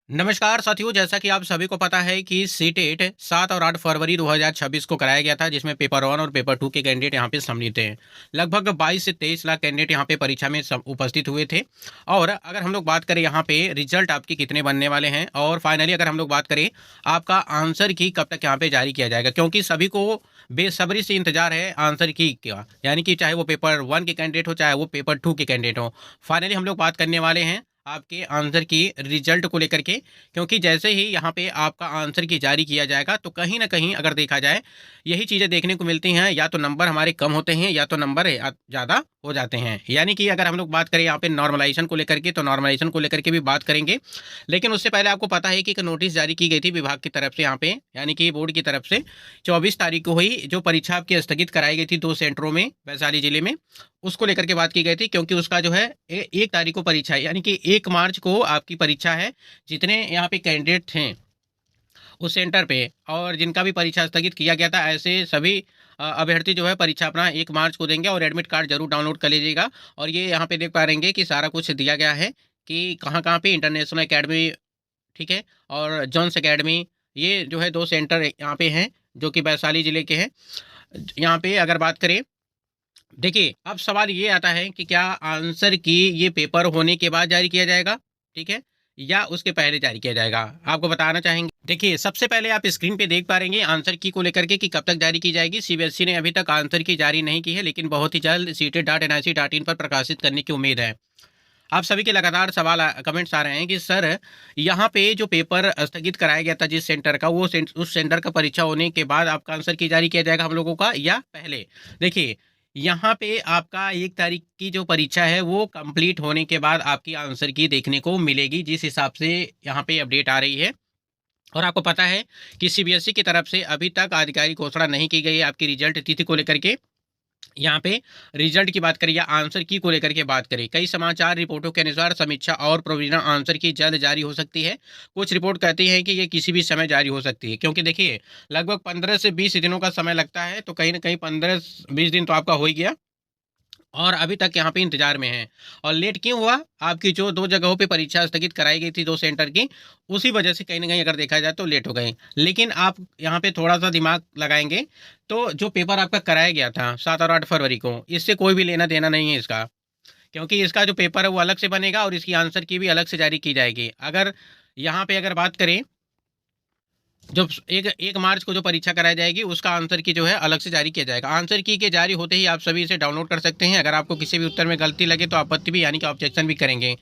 नमस्कार साथियों, जैसा कि आप सभी को पता है कि सीटेट 7 और 8 फरवरी 2026 को कराया गया था, जिसमें पेपर 1 और पेपर 2 के कैंडिडेट यहां पे सम्मिलित थे। लगभग 22 से 23 लाख कैंडिडेट यहां पे परीक्षा में उपस्थित हुए थे। और अगर हम लोग बात करें यहां पे रिजल्ट आपके कितने बनने वाले हैं, और फाइनली अगर हम लोग बात करें आपका आंसर की कब तक यहाँ पे जारी किया जाएगा, क्योंकि सभी को बेसब्री से इंतजार है आंसर की का, यानी कि चाहे वो पेपर 1 के कैंडिडेट हो, चाहे वो पेपर 2 के कैंडिडेट हो। फाइनली हम लोग बात करने वाले हैं आपके आंसर की रिजल्ट को लेकर के, क्योंकि जैसे ही यहाँ पे आपका आंसर की जारी किया जाएगा तो कहीं ना कहीं अगर देखा जाए यही चीज़ें देखने को मिलती हैं, या तो नंबर हमारे कम होते हैं या तो नंबर ज़्यादा हो जाते हैं। यानी कि अगर हम लोग बात करें यहाँ पे नॉर्मलाइजेशन को लेकर के, तो नॉर्मलाइजेशन को लेकर के भी बात करेंगे। लेकिन उससे पहले आपको पता है कि एक नोटिस जारी की गई थी विभाग की तरफ से, यहाँ पे यानी कि बोर्ड की तरफ से 24 तारीख को हुई जो परीक्षा आपकी स्थगित कराई गई थी 2 सेंटरों में वैशाली जिले में, उसको लेकर के बात की गई थी। क्योंकि उसका जो है 1 तारीख को परीक्षा है, यानी कि 1 मार्च को आपकी परीक्षा है। जितने यहाँ पे कैंडिडेट थे उस सेंटर पे और जिनका भी परीक्षा स्थगित किया गया था, ऐसे सभी अभ्यर्थी जो है परीक्षा अपना 1 मार्च को देंगे, और एडमिट कार्ड जरूर डाउनलोड कर लीजिएगा। और ये यहाँ पे देख पा रहेंगे कि सारा कुछ दिया गया है कि कहाँ कहाँ पे इंटरनेशनल एकेडमी, ठीक है, और जॉन्स एकेडमी, ये जो है 2 सेंटर यहाँ पे हैं जो कि वैशाली जिले के हैं। यहाँ पे अगर बात करें, देखिए अब सवाल ये आता है कि क्या आंसर की ये पेपर होने के बाद जारी किया जाएगा, ठीक है, या उसके पहले जारी किया जाएगा, आपको बताना चाहेंगे। देखिए सबसे पहले आप स्क्रीन पे देख पा रहे हैं आंसर की को लेकर के कि कब तक जारी की जाएगी। सीबीएसई ने अभी तक आंसर की जारी नहीं की है, लेकिन बहुत ही जल्द CTET.NIC.in पर प्रकाशित करने की उम्मीद है। आप सभी के लगातार कमेंट्स आ रहे हैं कि सर यहाँ पे जो पेपर स्थगित कराया गया था जिस सेंटर का, वो उस सेंटर का परीक्षा होने के बाद आपका आंसर की जारी किया जाएगा हम लोगों का, या पहले। देखिए यहाँ पे आपका 1 तारीख की जो परीक्षा है वो कंप्लीट होने के बाद आपकी आंसर की देखने को मिलेगी, जिस हिसाब से यहाँ पे अपडेट आ रही है। और आपको पता है कि सीबीएसई की तरफ से अभी तक आधिकारिक घोषणा नहीं की गई है आपकी रिजल्ट तिथि को लेकर के। यहाँ पे रिजल्ट की बात करें या आंसर की को लेकर के बात करें, कई समाचार रिपोर्टों के अनुसार समीक्षा और प्रोविजनल आंसर की जल्द जारी हो सकती है। कुछ रिपोर्ट कहती हैं कि ये किसी भी समय जारी हो सकती है, क्योंकि देखिए लगभग 15 से 20 दिनों का समय लगता है, तो कहीं ना कहीं 15-20 दिन तो आपका हो ही गया, और अभी तक यहाँ पे इंतजार में है। और लेट क्यों हुआ, आपकी जो 2 जगहों पे परीक्षा स्थगित कराई गई थी 2 सेंटर की, उसी वजह से कहीं ना कहीं अगर देखा जाए तो लेट हो गई। लेकिन आप यहाँ पे थोड़ा सा दिमाग लगाएंगे तो जो पेपर आपका कराया गया था 7 और 8 फरवरी को, इससे कोई भी लेना देना नहीं है इसका। क्योंकि इसका जो पेपर है वो अलग से बनेगा और इसकी आंसर की भी अलग से जारी की जाएगी। अगर यहाँ पे अगर बात करें, जो 1 मार्च को जो परीक्षा कराई जाएगी उसका आंसर की जो है अलग से जारी किया जाएगा। आंसर की के जारी होते ही आप सभी इसे डाउनलोड कर सकते हैं। अगर आपको किसी भी उत्तर में गलती लगे तो आपत्ति भी यानी कि ऑब्जेक्शन भी करेंगे।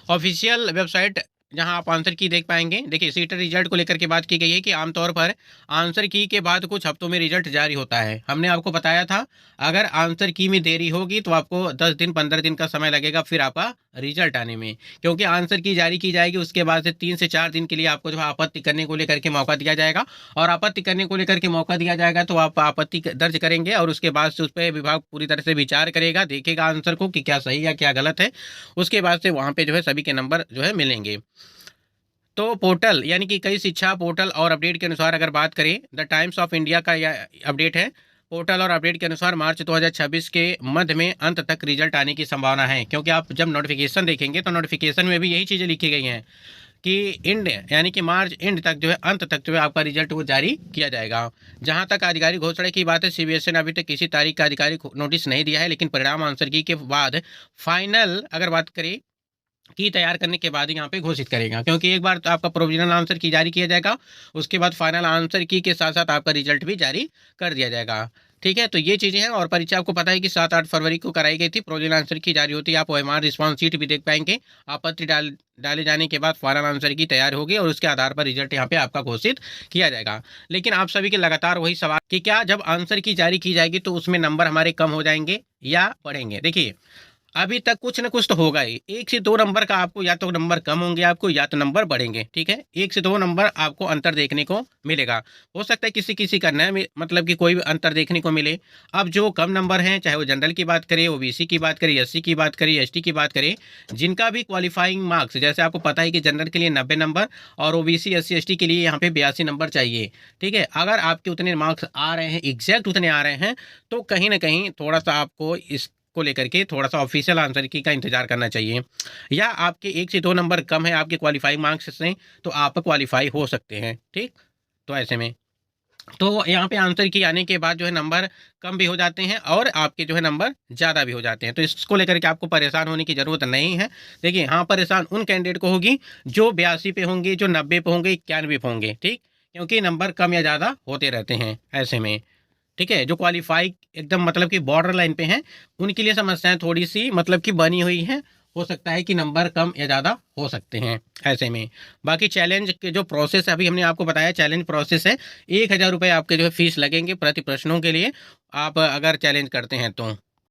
ऑफिशियल वेबसाइट जहां आप आंसर की देख पाएंगे। देखिए सीटेट रिजल्ट को लेकर के बात की गई है कि आमतौर पर आंसर की के बाद कुछ हफ्तों में रिजल्ट जारी होता है। हमने आपको बताया था अगर आंसर की में देरी होगी तो आपको 10 दिन 15 दिन का समय लगेगा फिर आपका रिजल्ट आने में, क्योंकि आंसर की जारी की जाएगी उसके बाद से 3 से 4 दिन के लिए आपको जो है आपत्ति करने को लेकर के मौका दिया जाएगा। और आपत्ति करने को लेकर के मौका दिया जाएगा तो आप आपत्ति दर्ज करेंगे, और उसके बाद से उस पर विभाग पूरी तरह से विचार करेगा, देखेगा आंसर को कि क्या सही या क्या गलत है। उसके बाद से वहाँ पे जो है सभी के नंबर जो है मिलेंगे। तो पोर्टल यानी कि कई शिक्षा पोर्टल और अपडेट के अनुसार अगर बात करें, द टाइम्स ऑफ इंडिया का यह अपडेट है। पोर्टल और अपडेट के अनुसार मार्च 2026 के मध्य में अंत तक रिजल्ट आने की संभावना है, क्योंकि आप जब नोटिफिकेशन देखेंगे तो नोटिफिकेशन में भी यही चीज़ें लिखी गई हैं कि एंड यानी कि मार्च एंड तक जो है, अंत तक जो है आपका रिजल्ट वो जारी किया जाएगा। जहां तक आधिकारिक घोषणा की बात है, सीबीएसई ने अभी तक किसी तारीख का आधिकारिक नोटिस नहीं दिया है, लेकिन परिणाम आंसर की के बाद फाइनल अगर बात करें की तैयार करने के बाद ही यहाँ पे घोषित करेगा। क्योंकि एक बार तो आपका प्रोविजनल आंसर की जारी किया जाएगा, उसके बाद फाइनल आंसर की के साथ साथ आपका रिजल्ट भी जारी कर दिया जाएगा। ठीक है, तो ये चीज़ें हैं। और परीक्षा आपको पता है कि 7-8 फरवरी को कराई गई थी। प्रोविजनल आंसर की जारी होती है, आप ओएमआर रिस्पॉन्स शीट भी देख पाएंगे। आपत्ति डाले जाने के बाद फाइनल आंसर की तैयार होगी और उसके आधार पर रिजल्ट यहाँ पे आपका घोषित किया जाएगा। लेकिन आप सभी के लगातार वही सवाल कि क्या जब आंसर की जारी की जाएगी तो उसमें नंबर हमारे कम हो जाएंगे या बढ़ेंगे। देखिए अभी तक कुछ न कुछ तो होगा ही, 1 से 2 नंबर का आपको या तो नंबर कम होंगे आपको या तो नंबर बढ़ेंगे। ठीक है, 1 से 2 नंबर आपको अंतर देखने को मिलेगा। हो सकता है किसी किसी का न मतलब कि कोई भी अंतर देखने को मिले। अब जो कम नंबर हैं, चाहे वो जनरल की बात करें, ओबीसी की बात करें, एससी की बात करें, एसटी की बात करें, जिनका भी क्वालिफाइंग मार्क्स, जैसे आपको पता है कि जनरल के लिए 90 नंबर और ओबीसी एससी एसटी के लिए यहाँ पे 82 नंबर चाहिए। ठीक है, अगर आपके उतने मार्क्स आ रहे हैं, एग्जैक्ट उतने आ रहे हैं, तो कहीं ना कहीं थोड़ा सा आपको इस को लेकर के थोड़ा सा ऑफिशियल आंसर की का इंतजार करना चाहिए, या आपके 1 से 2 नंबर कम है आपके क्वालिफाइंग मार्क्स से तो आप क्वालिफाई हो सकते हैं। ठीक, तो ऐसे में तो यहाँ पे आंसर की आने के बाद जो है नंबर कम भी हो जाते हैं और आपके जो है नंबर ज़्यादा भी हो जाते हैं, तो इसको लेकर के आपको परेशान होने की ज़रूरत नहीं है। देखिए, हाँ, परेशान उन कैंडिडेट को होगी जो 82 पे होंगे, जो 90 पे होंगे, 91 पे होंगे। ठीक, क्योंकि नंबर कम या ज़्यादा होते रहते हैं ऐसे में। ठीक है, जो क्वालिफाई एकदम मतलब कि बॉर्डर लाइन पे हैं, उनके लिए समस्याएं थोड़ी सी मतलब कि बनी हुई हैं। हो सकता है कि नंबर कम या ज़्यादा हो सकते हैं ऐसे में। बाकी चैलेंज के जो प्रोसेस है, अभी हमने आपको बताया चैलेंज प्रोसेस है, 1000 रुपये आपके जो है फीस लगेंगे प्रति प्रश्नों के लिए, आप अगर चैलेंज करते हैं तो।